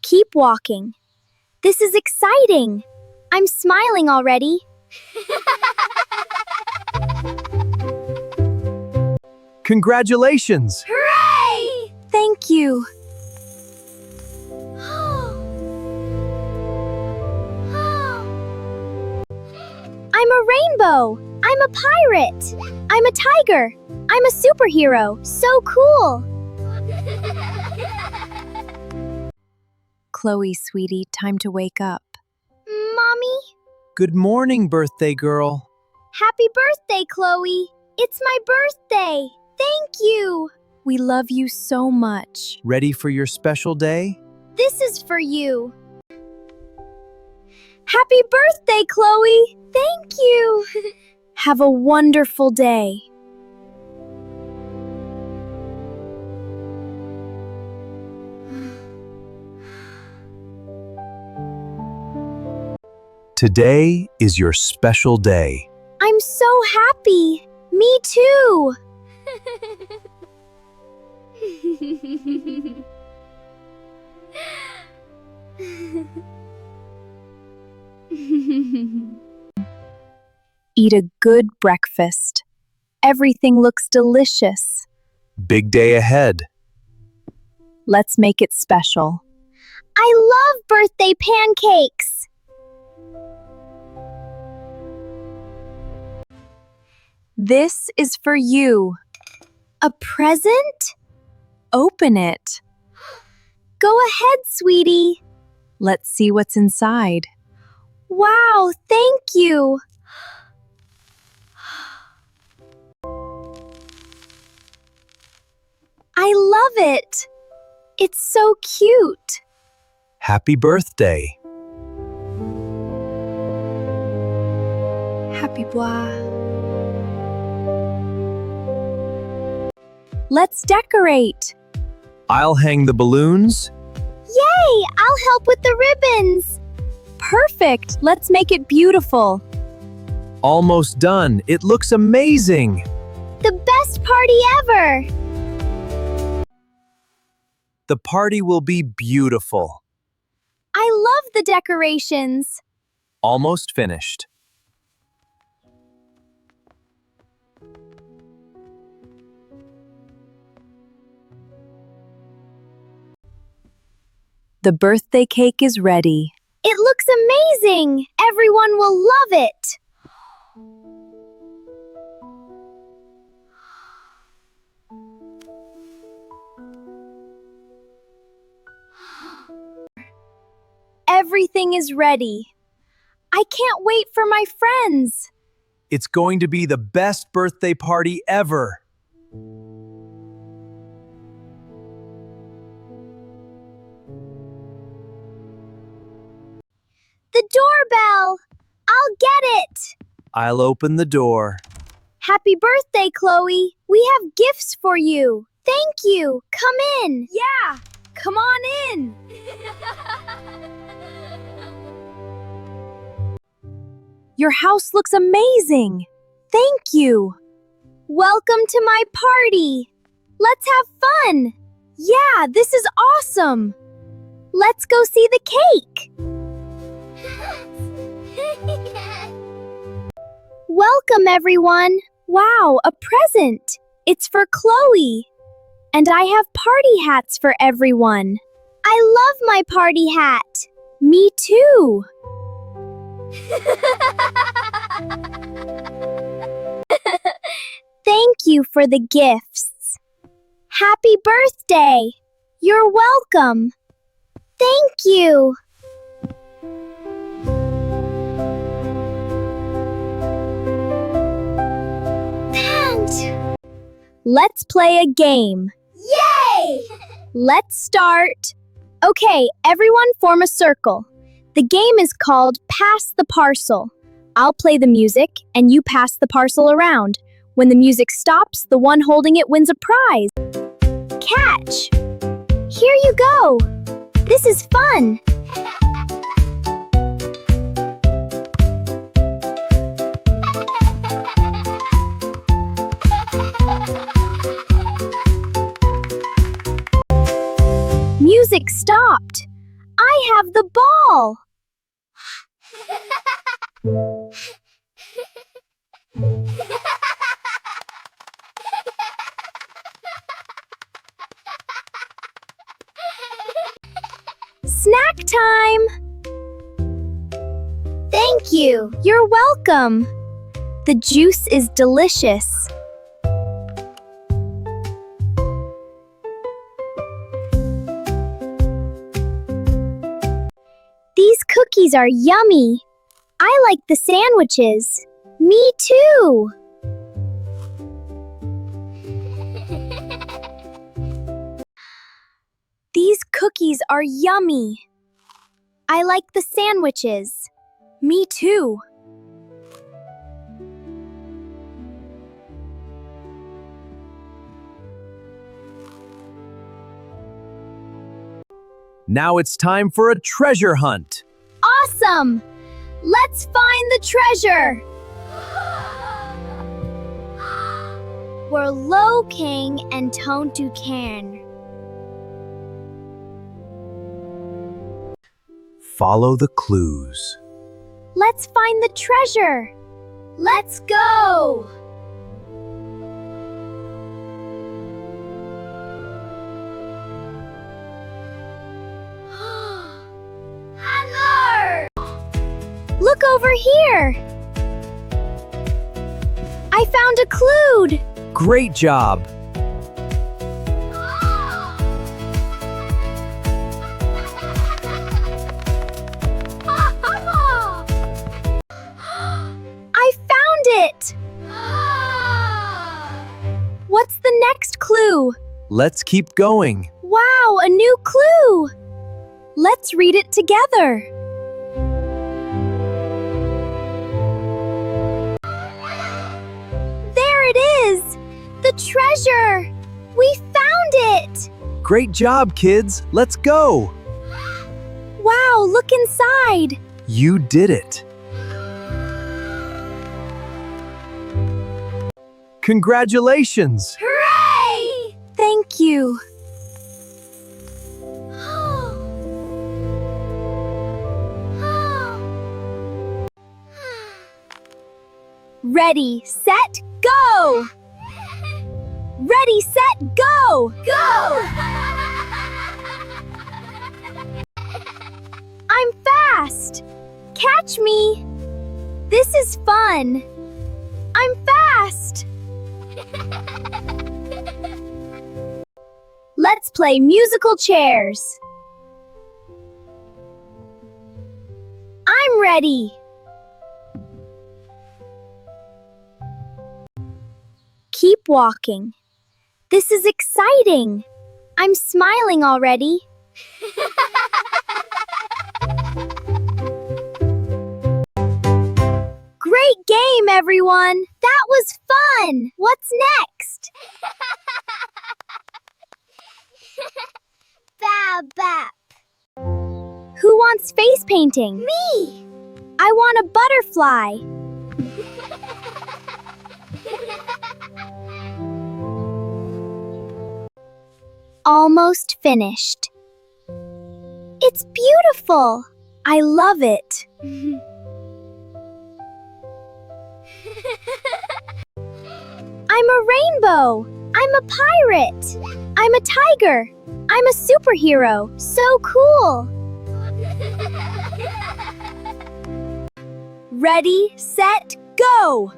Keep walking. This is exciting. I'm smiling already. Congratulations! Hooray! Thank you. I'm a rainbow. I'm a pirate. I'm a tiger. I'm a superhero. So cool. Chloe, sweetie, time to wake up. Mommy? Good morning, birthday girl. Happy birthday, Chloe. It's my birthday. Thank you. We love you so much. Ready for your special day? This is for you. Happy birthday, Chloe. Thank you. Have a wonderful day. Today is your special day. I'm so happy. Me too. Eat a good breakfast. Everything looks delicious. Big day ahead. Let's make it special. I love birthday pancakes. This is for you. A present? Open it. Go ahead, sweetie. Let's see what's inside. Wow, thank you. I love it. It's so cute. Happy birthday. Happy bois. Let's decorate. I'll hang the balloons. Yay! I'll help with the ribbons. Perfect. Let's make it beautiful. Almost done. It looks amazing. The best party ever. The party will be beautiful. I love the decorations. Almost finished. The birthday cake is ready. It looks amazing. Everyone will love it. Everything is ready. I can't wait for my friends. It's going to be the best birthday party ever. The doorbell. I'll get it. I'll open the door. Happy birthday, Chloe. We have gifts for you. Thank you. Come in. Yeah, come on in. Your house looks amazing. Thank you. Welcome to my party. Let's have fun. Yeah, this is awesome. Let's go see the cake. Welcome, everyone. Wow, a present. It's for Chloe. And I have party hats for everyone. I love my party hat. Me too. Thank you for the gifts. Happy birthday. You're welcome. Thank you. Let's play a game. Yay! Let's start. Okay, everyone form a circle. The game is called Pass the Parcel. I'll play the music, and you pass the parcel around. When the music stops, the one holding it wins a prize. Catch! Here you go! This is fun! Music stopped. I have the ball. Snack time! Thank you. You're welcome. The juice is delicious. These cookies are yummy. I like the sandwiches. Me too. These cookies are yummy. I like the sandwiches. Me too. Now it's time for a treasure hunt. Awesome! Let's find the treasure! We're Lo King and Tontu Can. Follow the clues. Let's find the treasure! Let's go! Look over here! I found a clue! Great job! I found it! What's the next clue? Let's keep going. Wow, a new clue! Let's read it together. There it is! The treasure! We found it! Great job, kids. Let's go. Wow, look inside! You did it. Congratulations! Hooray! Thank you. Ready, set, go! Ready, set, go! Go! I'm fast! Catch me! This is fun! I'm fast! Let's play musical chairs. I'm ready. Keep walking. This is exciting. I'm smiling already. Great game, everyone. That was fun. What's next? Bap. Who wants face painting? Me! I want a butterfly. Almost finished. It's beautiful. I love it. I'm a rainbow. I'm a pirate. I'm a tiger. I'm a superhero. So cool. Ready, set, go!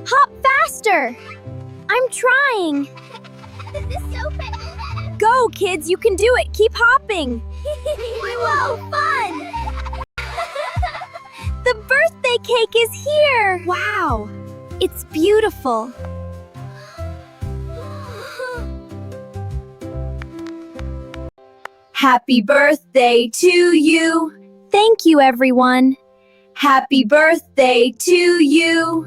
Hop faster! I'm trying. Go, kids, you can do it. Keep hopping. Whoa, fun! The birthday cake is here! Wow, it's beautiful. Happy birthday to you. Thank you, everyone. Happy birthday to you.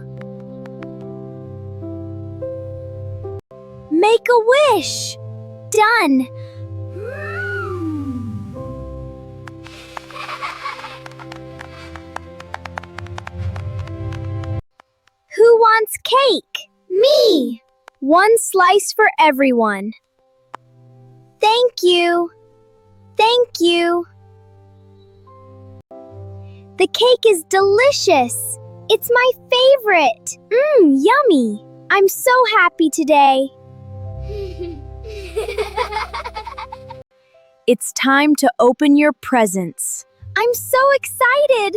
Make a wish. Done. Who wants cake? Me! One slice for everyone. Thank you. Thank you. The cake is delicious. It's my favorite. Yummy. I'm so happy today. It's time to open your presents. I'm so excited.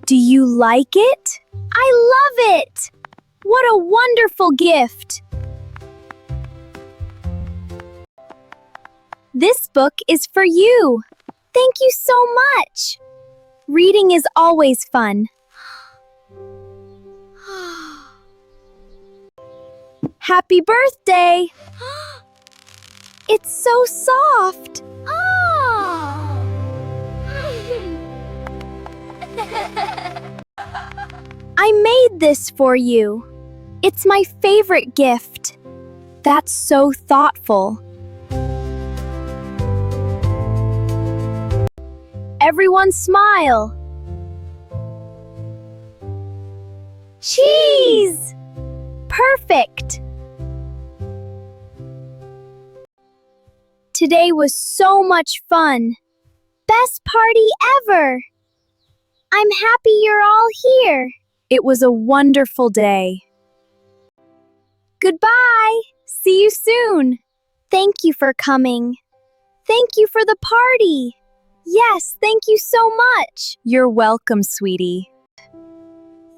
Do you like it? I love it. What a wonderful gift. This book is for you. Thank you so much. Reading is always fun. Happy birthday! It's so soft. I made this for you. It's my favorite gift. That's so thoughtful. Everyone smile. Cheese! Perfect! Today was so much fun. Best party ever! I'm happy you're all here. It was a wonderful day. Goodbye! See you soon! Thank you for coming. Thank you for the party. Yes, thank you so much. You're welcome, sweetie.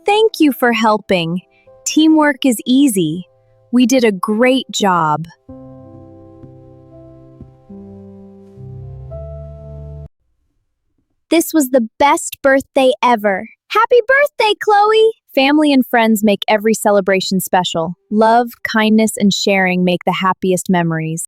Thank you for helping. Teamwork is easy. We did a great job. This was the best birthday ever. Happy birthday, Chloe! Family and friends make every celebration special. Love, kindness, and sharing make the happiest memories.